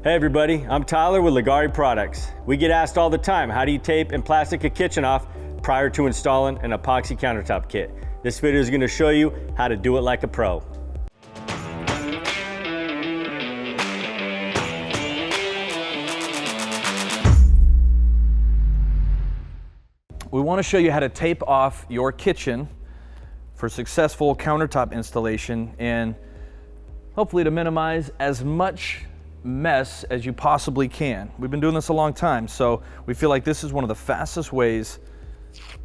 Hey everybody, I'm Tyler with Leggari Products. We get asked all the time, how do you tape and plastic a kitchen off prior to installing an epoxy countertop kit? This video is going to show you how to do it like a pro. We want to show you how to tape off your kitchen for successful countertop installation and hopefully to minimize as much mess as you possibly can. We've been doing this a long time, so we feel like this is one of the fastest ways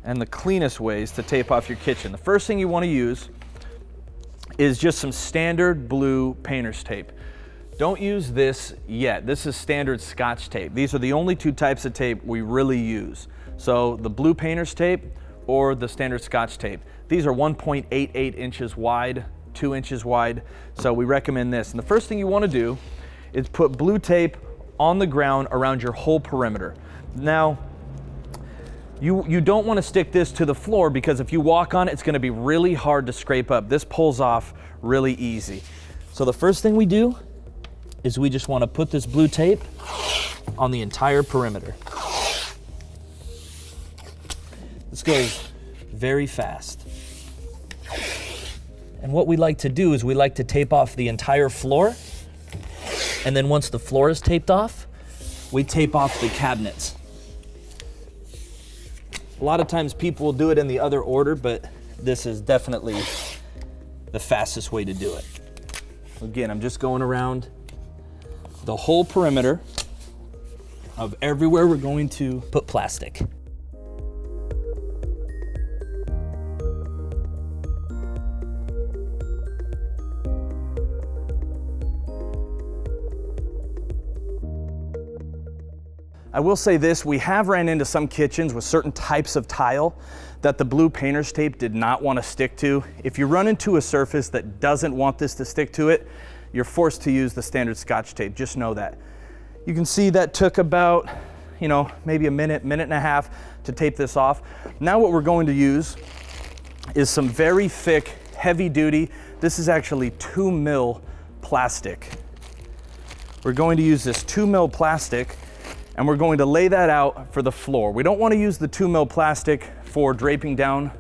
and the cleanest ways to tape off your kitchen. The first thing you want to use is just some standard blue painter's tape. Don't use this yet. This is standard Scotch tape. These are the only two types of tape we really use. So the blue painter's tape or the standard Scotch tape. These are 1.88 inches wide, 2 inches wide, so we recommend this. And the first thing you want to do is put blue tape on the ground around your whole perimeter. Now, you don't want to stick this to the floor because if you walk on it, it's going to be really hard to scrape up. This pulls off really easy. So the first thing we do is we just want to put this blue tape on the entire perimeter. This goes very fast. And what we like to do is we like to tape off the entire floor. And then once the floor is taped off, we tape off the cabinets. A lot of times people will do it in the other order, but this is definitely the fastest way to do it. Again, I'm just going around the whole perimeter of everywhere we're going to put plastic. I will say this, we have ran into some kitchens with certain types of tile that the blue painter's tape did not want to stick to. If you run into a surface that doesn't want this to stick to it, you're forced to use the standard Scotch tape, just know that. You can see that took about, maybe a minute and a half to tape this off. Now what we're going to use is some very thick, heavy duty, this is actually 2 mil plastic. We're going to use this 2 mil plastic and we're going to lay that out for the floor. We don't want to use the 2 mil plastic for draping down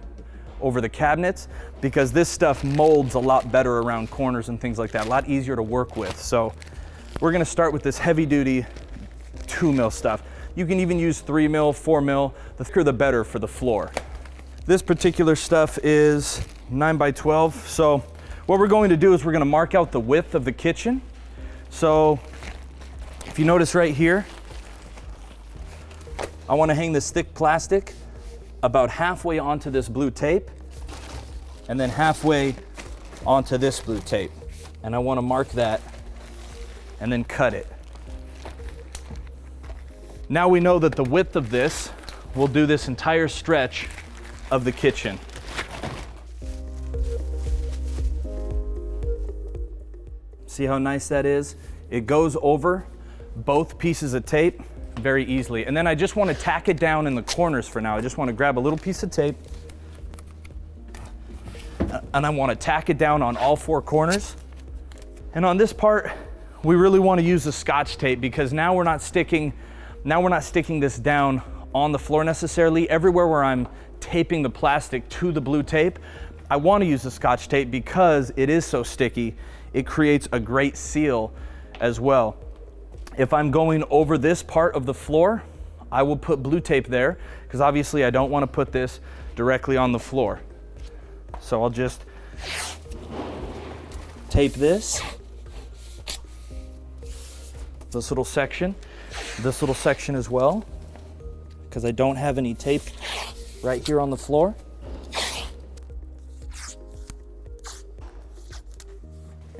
over the cabinets because this stuff molds a lot better around corners and things like that, a lot easier to work with. So we're gonna start with this heavy duty 2 mil stuff. You can even use 3 mil, 4 mil, the thicker the better for the floor. This particular stuff is 9 by 12. So what we're going to do is we're gonna mark out the width of the kitchen. So if you notice right here, I want to hang this thick plastic about halfway onto this blue tape and then halfway onto this blue tape. And I want to mark that and then cut it. Now we know that the width of this will do this entire stretch of the kitchen. See how nice that is? It goes over both pieces of tape very easily. And then I just want to tack it down in the corners for now. I just want to grab a little piece of tape and I want to tack it down on all 4 corners. And on this part, we really want to use the Scotch tape because now we're not sticking this down on the floor necessarily. Everywhere where I'm taping the plastic to the blue tape, I want to use the Scotch tape because it is so sticky. It creates a great seal as well. If I'm going over this part of the floor, I will put blue tape there because obviously I don't want to put this directly on the floor. So I'll just tape this little section as well because I don't have any tape right here on the floor.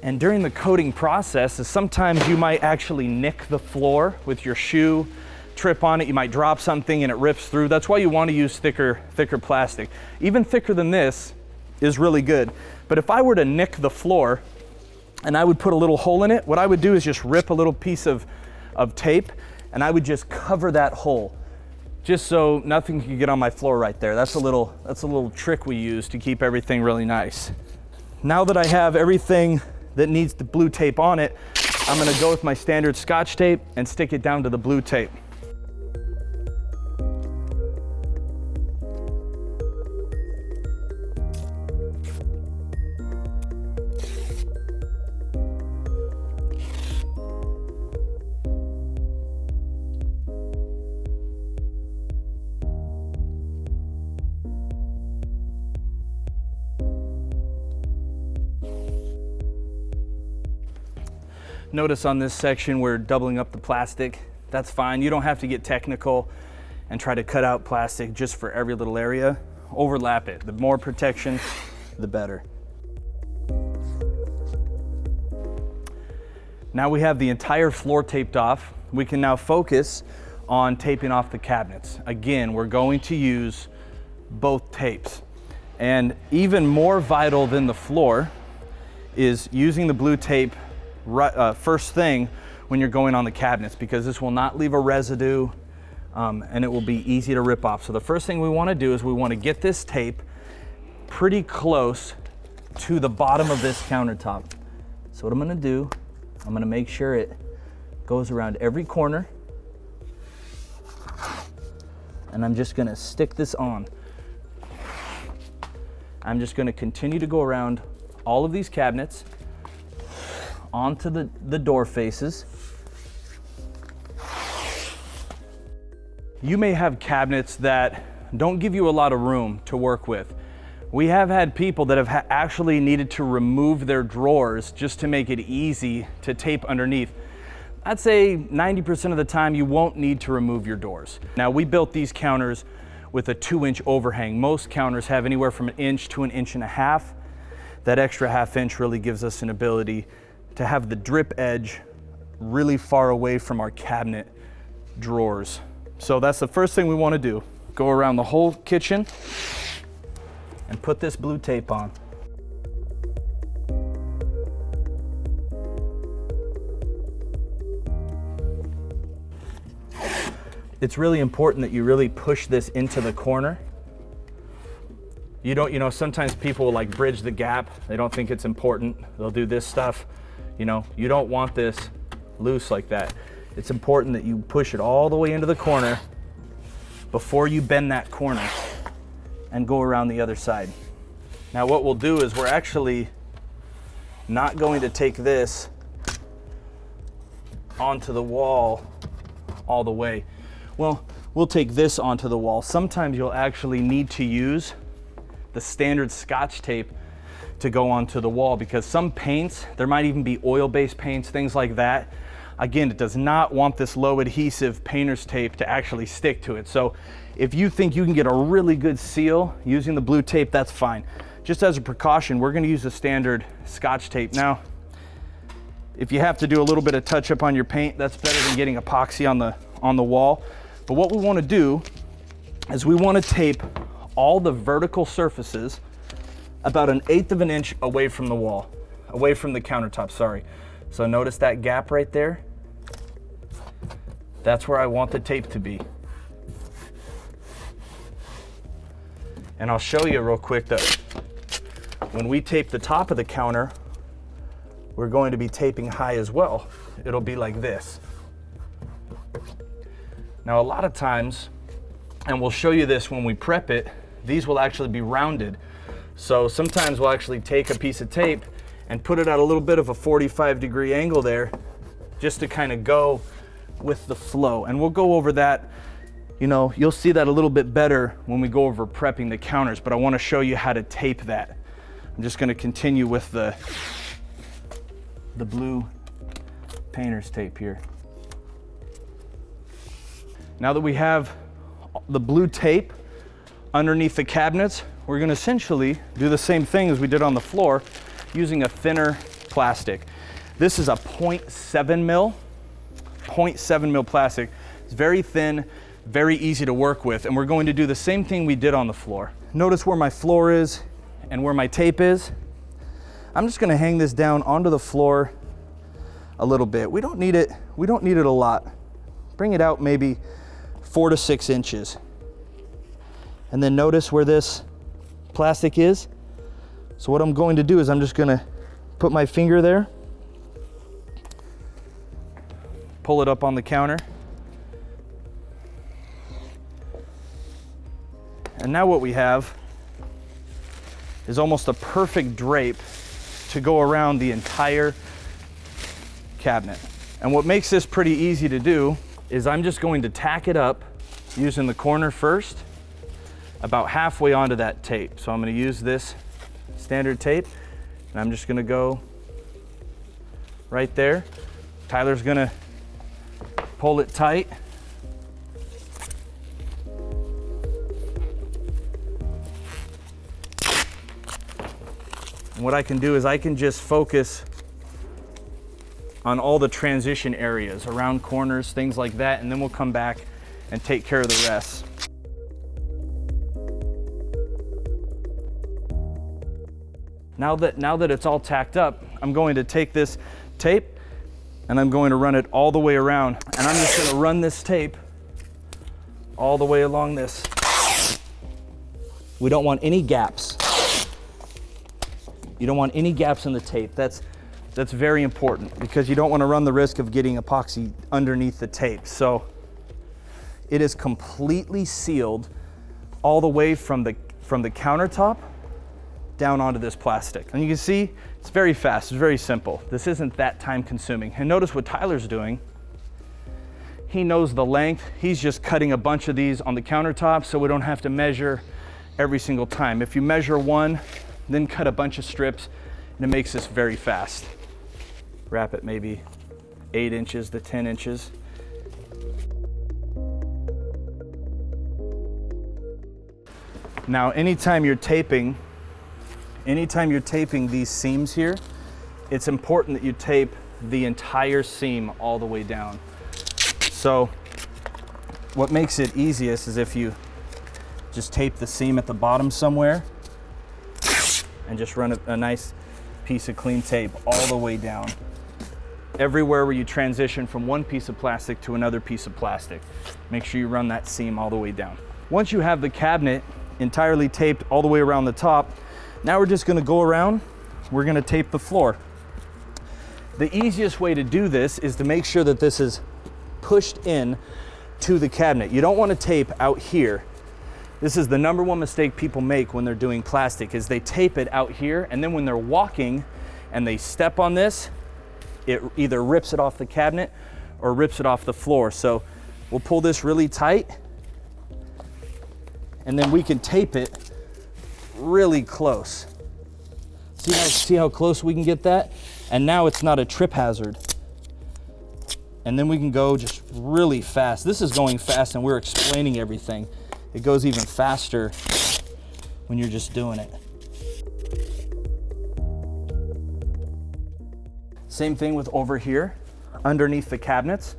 And during the coating process, sometimes you might actually nick the floor with your shoe, trip on it, you might drop something and it rips through. That's why you want to use thicker plastic. Even thicker than this is really good. But if I were to nick the floor and I would put a little hole in it, what I would do is just rip a little piece of tape and I would just cover that hole just so nothing can get on my floor right there. That's a little trick we use to keep everything really nice. Now that I have everything that needs the blue tape on it, I'm gonna go with my standard Scotch tape and stick it down to the blue tape. Notice on this section we're doubling up the plastic. That's fine. You don't have to get technical and try to cut out plastic just for every little area. Overlap it. The more protection, the better. Now we have the entire floor taped off. We can now focus on taping off the cabinets. Again, we're going to use both tapes. And even more vital than the floor is using the blue tape first thing when you're going on the cabinets, because this will not leave a residue and it will be easy to rip off. So the first thing we want to do is we want to get this tape pretty close to the bottom of this countertop. So what I'm going to do, I'm going to make sure it goes around every corner, and I'm just going to stick this on. I'm just going to continue to go around all of these cabinets onto the door faces. You may have cabinets that don't give you a lot of room to work with. We have had people that have actually needed to remove their drawers just to make it easy to tape underneath. I'd say 90% of the time you won't need to remove your doors. Now, we built these counters with a 2-inch overhang. Most counters have anywhere from 1 inch to 1.5 inches. That extra 1/2 inch really gives us an ability to have the drip edge really far away from our cabinet drawers. So that's the first thing we want to do. Go around the whole kitchen and put this blue tape on. It's really important that you really push this into the corner. You know, sometimes people will like bridge the gap. They don't think it's important. They'll do this stuff. You know, you don't want this loose like that. It's important that you push it all the way into the corner before you bend that corner and go around the other side. Now what we'll do is we're actually not going to take this onto the wall all the way. Well, we'll take this onto the wall. Sometimes you'll actually need to use the standard Scotch tape to go onto the wall, because some paints, there might even be oil-based paints, things like that. Again, it does not want this low adhesive painter's tape to actually stick to it. So if you think you can get a really good seal using the blue tape, that's fine. Just as a precaution, we're gonna use the standard Scotch tape. Now, if you have to do a little bit of touch up on your paint, that's better than getting epoxy on the wall. But what we wanna do is we wanna tape all the vertical surfaces about 1/8 of an inch away from the wall, away from the countertop, sorry. So notice that gap right there? That's where I want the tape to be. And I'll show you real quick that when we tape the top of the counter, we're going to be taping high as well. It'll be like this. Now a lot of times, and we'll show you this when we prep it, these will actually be rounded. So sometimes we'll actually take a piece of tape and put it at a little bit of a 45-degree angle there, just to kind of go with the flow. And we'll go over that, you know, you'll see that a little bit better when we go over prepping the counters, but I want to show you how to tape that. I'm just going to continue with the blue painter's tape here. Now that we have the blue tape underneath the cabinets, we're going to essentially do the same thing as we did on the floor using a thinner plastic. This is a 0.7 mil plastic. It's very thin, very easy to work with, and we're going to do the same thing we did on the floor. Notice where my floor is and where my tape is. I'm just going to hang this down onto the floor a little bit. We don't need it a lot. Bring it out maybe 4 to 6 inches. And then notice where this plastic is. So what I'm going to do is I'm just going to put my finger there pull it up on the counter. And now what we have is almost a perfect drape to go around the entire cabinet. And what makes this pretty easy to do is I'm just going to tack it up using the corner first, about halfway onto that tape. So I'm going to use this standard tape, and I'm just going to go right there. Tyler's going to pull it tight. And what I can do is I can just focus on all the transition areas, around corners, things like that, and then we'll come back and take care of the rest. Now that it's all tacked up, I'm going to take this tape and I'm going to run it all the way around. And I'm just going to run this tape all the way along this. We don't want any gaps. You don't want any gaps in the tape. That's very important because you don't want to run the risk of getting epoxy underneath the tape. So it is completely sealed all the way from the countertop down onto this plastic. And you can see it's very fast, it's very simple. This isn't that time consuming. And notice what Tyler's doing. He knows the length. He's just cutting a bunch of these on the countertop so we don't have to measure every single time. If you measure one, then cut a bunch of strips, and it makes this very fast. Wrap it maybe 8 inches to 10 inches. Now, anytime you're taping these seams here, it's important that you tape the entire seam all the way down. So what makes it easiest is if you just tape the seam at the bottom somewhere and just run a nice piece of clean tape all the way down. Everywhere where you transition from one piece of plastic to another piece of plastic, make sure you run that seam all the way down. Once you have the cabinet entirely taped all the way around the top, now we're just going to go around, we're going to tape the floor. The easiest way to do this is to make sure that this is pushed in to the cabinet. You don't want to tape out here. This is the #1 mistake people make when they're doing plastic, is they tape it out here, and then when they're walking and they step on this, it either rips it off the cabinet or rips it off the floor. So we'll pull this really tight, and then we can tape it really close. See how close we can get that? And now it's not a trip hazard. And then we can go just really fast. This is going fast and we're explaining everything. It goes even faster when you're just doing it. Same thing with over here, underneath the cabinets.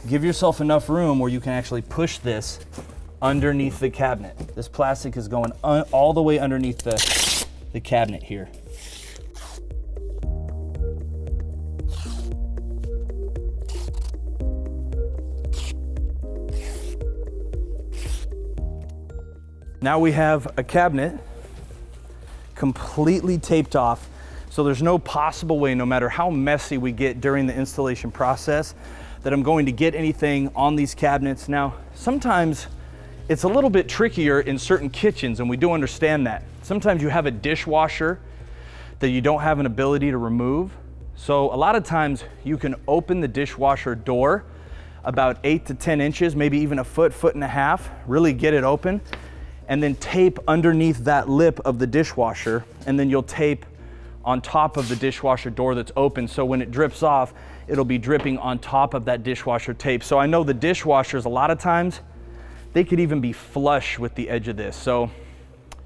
Give yourself enough room where you can actually push this underneath the cabinet. This plastic is going all the way underneath the cabinet here. Now we have a cabinet completely taped off, so there's no possible way, no matter how messy we get during the installation process, that I'm going to get anything on these cabinets. Now, sometimes it's a little bit trickier in certain kitchens, and we do understand that. Sometimes you have a dishwasher that you don't have an ability to remove. So a lot of times you can open the dishwasher door about 8 to 10 inches, maybe even a foot, foot and a half, really get it open, and then tape underneath that lip of the dishwasher, and then you'll tape on top of the dishwasher door that's open, so when it drips off, it'll be dripping on top of that dishwasher tape. So I know the dishwashers, a lot of times, they could even be flush with the edge of this. So,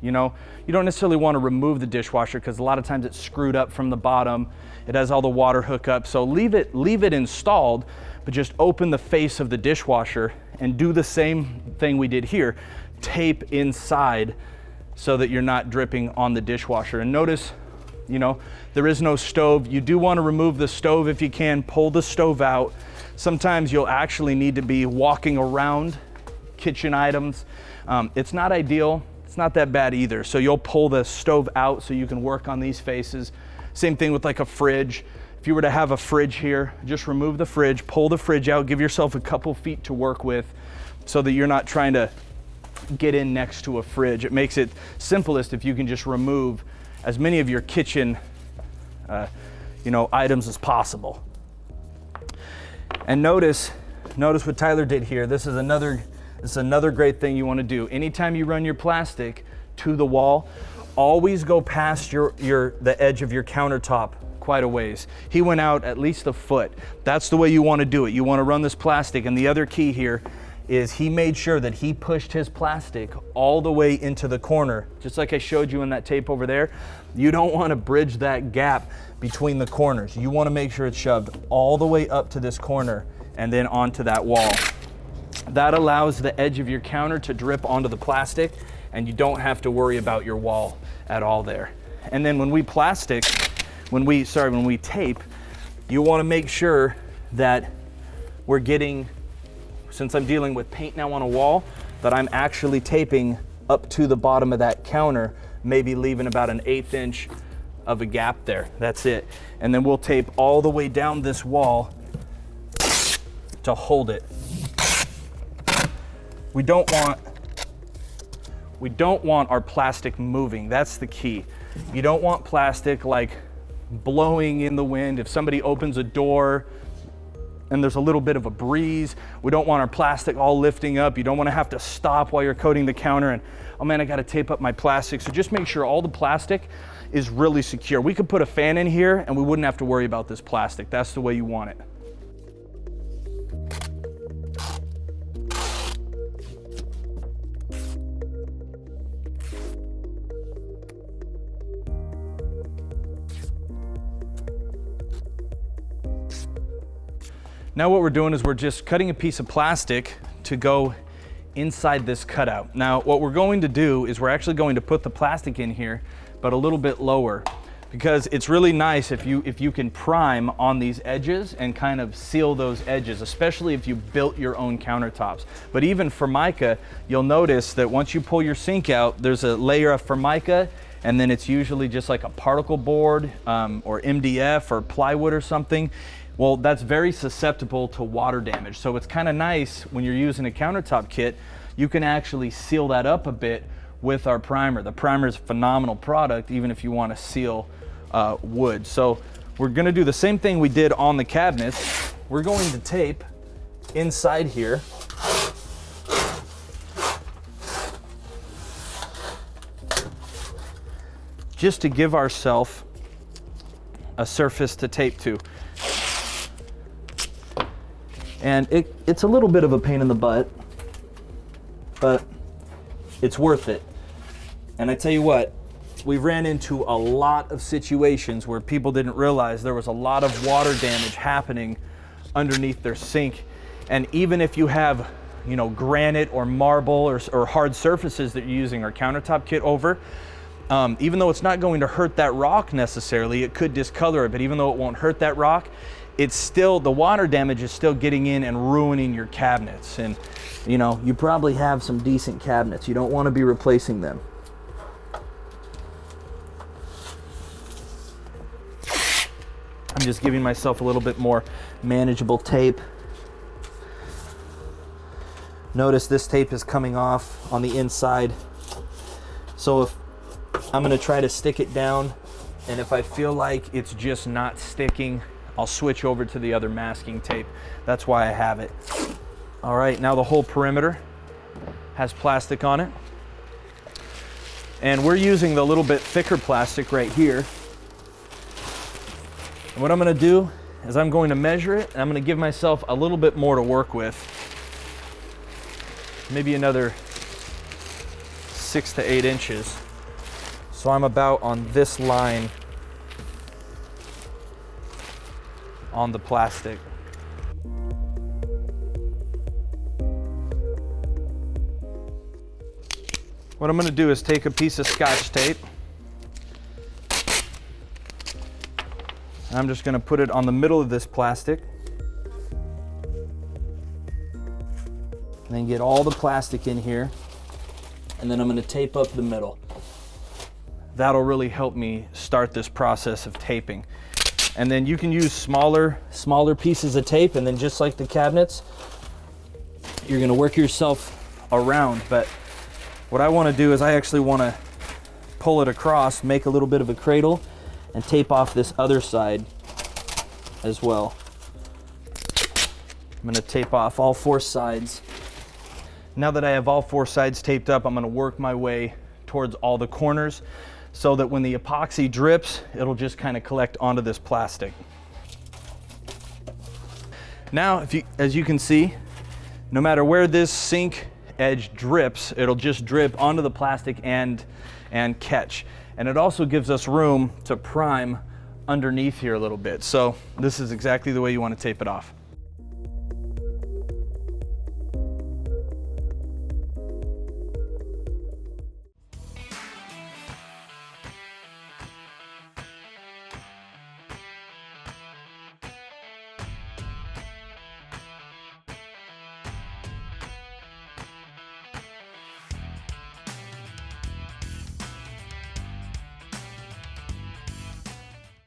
you know, you don't necessarily want to remove the dishwasher because a lot of times it's screwed up from the bottom. It has all the water hookup. So leave it installed, but just open the face of the dishwasher and do the same thing we did here. Tape inside so that you're not dripping on the dishwasher. And notice, you know, there is no stove. You do want to remove the stove if you can. Pull the stove out. Sometimes you'll actually need to be walking around kitchen items. It's not ideal. It's not that bad either. So you'll pull the stove out so you can work on these faces. Same thing with like a fridge. If If you were to have a fridge here, just remove the fridge, pull the fridge out, give yourself a couple feet to work with so that you're not trying to get in next to a fridge. It makes it simplest if you can just remove as many of your kitchen items as possible. And notice what Tyler did here. This is another great thing you want to do. Anytime you run your plastic to the wall, always go past the edge of your countertop quite a ways. He went out at least a foot. That's the way you want to do it. You want to run this plastic, and the other key here is he made sure that he pushed his plastic all the way into the corner, just like I showed you in that tape over there. You don't want to bridge that gap between the corners. You want to make sure it's shoved all the way up to this corner and then onto that wall. That allows the edge of your counter to drip onto the plastic, and you don't have to worry about your wall at all there. And then when we tape, you want to make sure that we're getting, since I'm dealing with paint now on a wall, that I'm actually taping up to the bottom of that counter, maybe leaving about an 1/8 inch of a gap there. That's it. And then we'll tape all the way down this wall to hold it. We don't want our plastic moving. That's the key. You don't want plastic like blowing in the wind. If somebody opens a door and there's a little bit of a breeze, we don't want our plastic all lifting up. You don't want to have to stop while you're coating the counter and, oh man, I got to tape up my plastic. So just make sure all the plastic is really secure. We could put a fan in here and we wouldn't have to worry about this plastic. That's the way you want it. Now what we're doing is we're just cutting a piece of plastic to go inside this cutout. Now what we're going to do is we're actually going to put the plastic in here, but a little bit lower, because it's really nice if you can prime on these edges and kind of seal those edges, especially if you built your own countertops. But even Formica, you'll notice that once you pull your sink out, there's a layer of Formica, and then it's usually just like a particle board or MDF or plywood or something. Well, that's very susceptible to water damage. So it's kind of nice when you're using a countertop kit, you can actually seal that up a bit with our primer. The primer is a phenomenal product, even if you want to seal wood. So we're gonna do the same thing we did on the cabinets. We're going to tape inside here. Just to give ourselves a surface to tape to. And it's a little bit of a pain in the butt, but it's worth it. And I tell you what, we ran into a lot of situations where people didn't realize there was a lot of water damage happening underneath their sink. And even if you have, granite or marble or hard surfaces that you're using our countertop kit over, even though it's not going to hurt that rock necessarily, it could discolor it, but even though it won't hurt that rock, it's still, the water damage is still getting in and ruining your cabinets. And you probably have some decent cabinets. You don't want to be replacing them. I'm just giving myself a little bit more manageable tape. Notice this tape is coming off on the inside. So if I'm going to try to stick it down, and if I feel like it's just not sticking, I'll switch over to the other masking tape. That's why I have it. All right, now the whole perimeter has plastic on it. And we're using the little bit thicker plastic right here. And what I'm gonna do is I'm going to measure it, and I'm gonna give myself a little bit more to work with. Maybe another 6 to 8 inches. So I'm about on this line on the plastic. What I'm going to do is take a piece of Scotch tape. I'm just going to put it on the middle of this plastic. And then get all the plastic in here. And then I'm going to tape up the middle. That'll really help me start this process of taping. And then you can use smaller pieces of tape, and then just like the cabinets, you're gonna work yourself around. But what I wanna do is I actually wanna pull it across, make a little bit of a cradle, and tape off this other side as well. I'm gonna tape off all 4 sides. Now that I have all 4 sides taped up, I'm gonna work my way towards all the corners so that when the epoxy drips, it'll just kind of collect onto this plastic. Now, as you can see, no matter where this sink edge drips, it'll just drip onto the plastic and catch. And it also gives us room to prime underneath here a little bit. So this is exactly the way you want to tape it off.